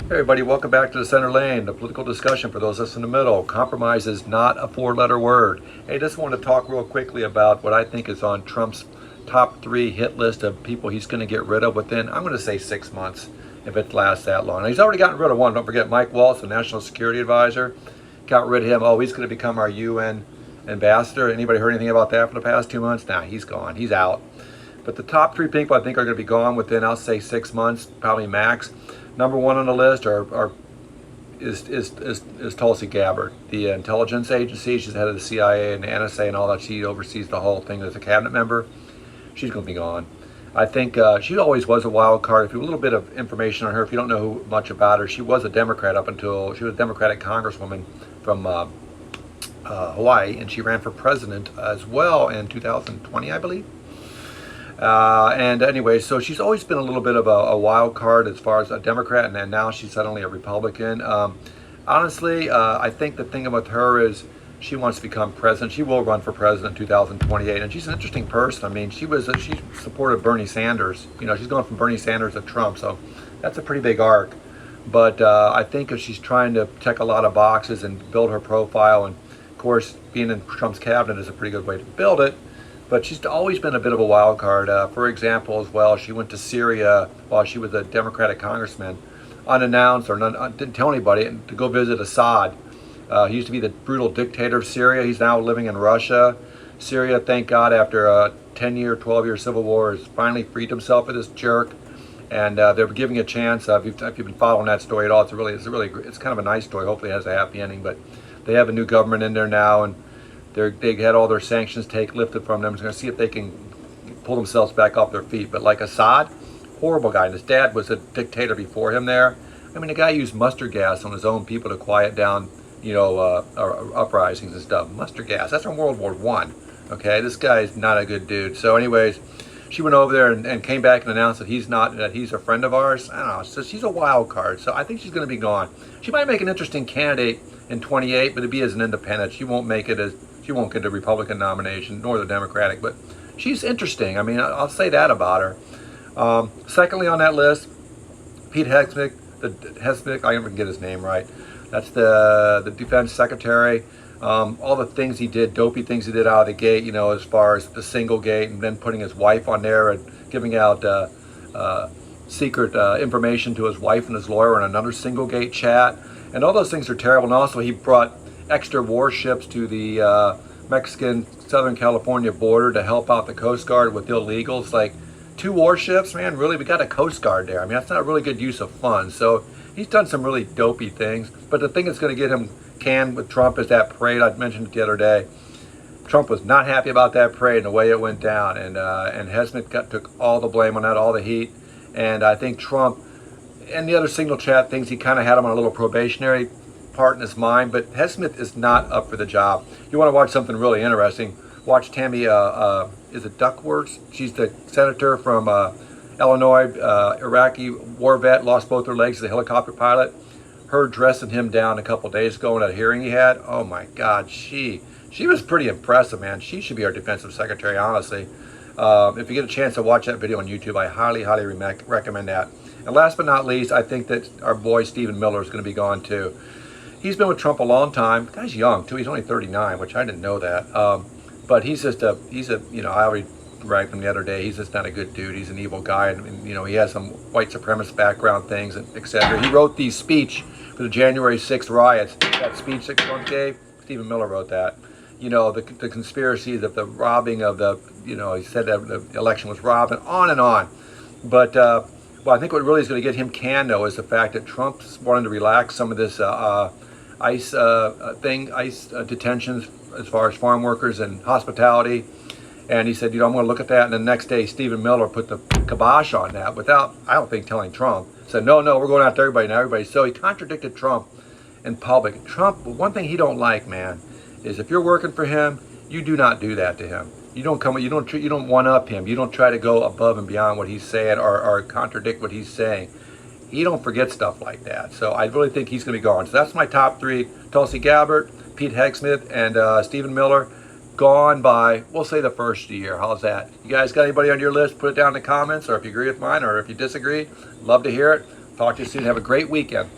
Hey everybody, welcome back to the Center Lane, the political discussion for those of us in the middle. Compromise is not a four-letter word. Hey, just want to talk real quickly about what I think is on Trump's top 3 hit list of people he's going to get rid of within, I'm going to say 6 months, if it lasts that long. Now, he's already gotten rid of one. Don't forget Mike Waltz, the National Security Advisor. Got rid of him. Oh, he's going to become our UN ambassador. Anybody heard anything about that for the past 2 months? Nah, he's gone. He's out. But the top 3 people I think are going to be gone within, I'll say 6 months, probably max. Number 1 on the list is Tulsi Gabbard, the intelligence agency. She's head of the CIA and the NSA and all that. She oversees the whole thing as a cabinet member. She's going to be gone. I think she always was a wild card. If you have a little bit of information on her, if you don't know much about her, she was a Democrat up until she was a Democratic congresswoman from Hawaii, and she ran for president as well in 2020, I believe. And anyway, so she's always been a little bit of a wild card as far as a Democrat, and then now she's suddenly a Republican. Honestly, I think the thing about her is she wants to become president. She will run for president in 2028, and she's an interesting person. I mean, she supported Bernie Sanders. You know, she's going from Bernie Sanders to Trump, so that's a pretty big arc. But I think if she's trying to check a lot of boxes and build her profile, and of course, being in Trump's cabinet is a pretty good way to build it. But she's always been a bit of a wild card. For example, as well, she went to Syria while she was a Democratic congressman, unannounced or didn't tell anybody, to go visit Assad. He used to be the brutal dictator of Syria. He's now living in Russia. Syria, thank God, after a 10-year, 12-year civil war, has finally freed himself of this jerk. And they're giving a chance. If you've been following that story at all, it's kind of a nice story. Hopefully it has a happy ending. But they have a new government in there now, and they had all their sanctions lifted from them. They're going to see if they can pull themselves back off their feet. But like Assad, horrible guy. And his dad was a dictator before him there. I mean, the guy used mustard gas on his own people to quiet down, uprisings and stuff. Mustard gas. That's from World War I. Okay, this guy's not a good dude. So anyways, she went over there and came back and announced that he's a friend of ours. I don't know. So she's a wild card. So I think she's going to be gone. She might make an interesting candidate in 28, but it'd be as an independent. She won't get the Republican nomination nor the Democratic, but she's interesting. I mean, I'll say that about her. Secondly on that list, Pete Hegseth, I don't even get his name right. That's the defense secretary. All the things he did, dopey things he did out of the gate, as far as the single gate, and then putting his wife on there and giving out secret information to his wife and his lawyer in another single gate chat. And all those things are terrible. And also he brought extra warships to the Mexican Southern California border to help out the Coast Guard with illegals. Like 2 warships, man, really? We got a Coast Guard there. I mean, that's not a really good use of funds. So he's done some really dopey things. But the thing that's going to get him canned with Trump is that parade. I mentioned it the other day. Trump was not happy about that parade and the way it went down. And Hegseth took all the blame on that, all the heat. And I think Trump and the other signal chat things, he kind of had him on a little probationary part in his mind, but Hegseth is not up for the job. You want to watch something really interesting, watch Tammy, is it Duckworth? She's the senator from Illinois, Iraqi war vet, lost both her legs as a helicopter pilot. Her dressing him down a couple days ago in a hearing he had, oh my God, she was pretty impressive, man. She should be our defensive secretary, honestly. If you get a chance to watch that video on YouTube, I highly, highly recommend that. And last but not least, I think that our boy Stephen Miller is going to be gone too. He's been with Trump a long time. The guy's young too. He's only 39, which I didn't know that. But he's I already ragged him the other day. He's just not a good dude. He's an evil guy, and he has some white supremacist background things, etc. He wrote the speech for the January 6th riots. That speech that Trump gave, Stephen Miller wrote that. The conspiracies of the robbing of he said that the election was robbed, and on. But well, I think what really is going to get him canned, though, is the fact that Trump's wanting to relax some of this ICE detentions as far as farm workers and hospitality. And he said, I'm going to look at that. And the next day, Stephen Miller put the kibosh on that without, I don't think, telling Trump. Said, no, we're going after everybody now, everybody. So he contradicted Trump in public. Trump, one thing he don't like, man, is if you're working for him, you do not do that to him. You don't one up him. You don't try to go above and beyond what he's saying or contradict what he's saying. He don't forget stuff like that. So I really think he's going to be gone. So that's my top 3: Tulsi Gabbard, Pete Hegseth, and Stephen Miller. Gone by, we'll say, the first year. How's that? You guys got anybody on your list? Put it down in the comments, or if you agree with mine, or if you disagree, love to hear it. Talk to you soon. Have a great weekend.